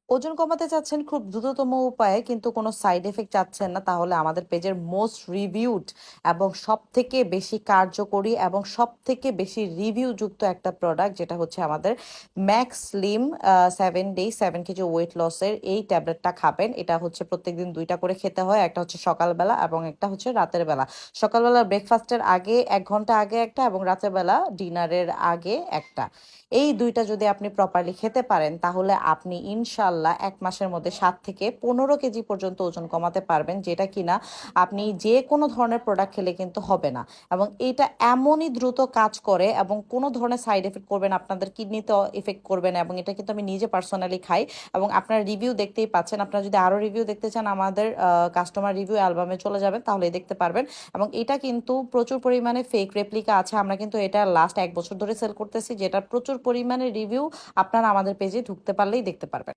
ওজন কমাতে চাচ্ছেন খুব দ্রুততম উপায়ে কিন্তু কোনো সাইড এফেক্ট চাচ্ছেন না, তাহলে আমাদের পেজের মোস্ট রিভিউড এবং সব থেকে বেশি কার্যকরী এবং সব থেকে বেশি রিভিউ যুক্ত একটা প্রোডাক্ট, যেটা হচ্ছে আমাদের Max Slim 7 day 7 KG weight লসের এই ট্যাবলেটটা খাবেন। এটা হচ্ছে প্রত্যেকদিন 2টা করে খেতে হয়, একটা হচ্ছে সকালবেলা এবং একটা হচ্ছে রাতের বেলা। সকালবেলা ব্রেকফাস্টের আগে 1 ঘন্টা আগে একটা, এবং রাতের বেলা ডিনারের আগে একটা। এই 2টা যদি আপনি প্রপারলি খেতে পারেন, তাহলে আপনি ইনশাল্লাহ 1 মাসের মধ্যে 7 থেকে 15 কেজি পর্যন্ত ওজন কমাতে পারবেন, যেটা কিনা আপনি যে কোনো ধরনের প্রোডাক্ট খেলে কিন্তু হবে না। এবং এটা এমনই দ্রুত কাজ করে এবং কোনো ধরনের সাইড এফেক্ট করবে না, আপনাদের কিডনিতে এফেক্ট করবে না। এবং এটা কিন্তু আমি নিজে পার্সোনালি খাই এবং আপনার রিভিউ দেখতেই পাচ্ছেন। আপনারা যদি আরও রিভিউ দেখতে চান, আমাদের কাস্টমার রিভিউ অ্যালবামে চলে যাবেন, তাহলে দেখতে পারবেন। এবং এটা কিন্তু প্রচুর পরিমাণে ফেক রেপ্লিকা আছে। আমরা কিন্তু এটা লাস্ট 1 বছর ধরে সেল করতেছি, যেটা প্রচুর পরিমাণে রিভিউ আপনারা আমাদের পেজে ঢুকতে পারলেই দেখতে পারবেন।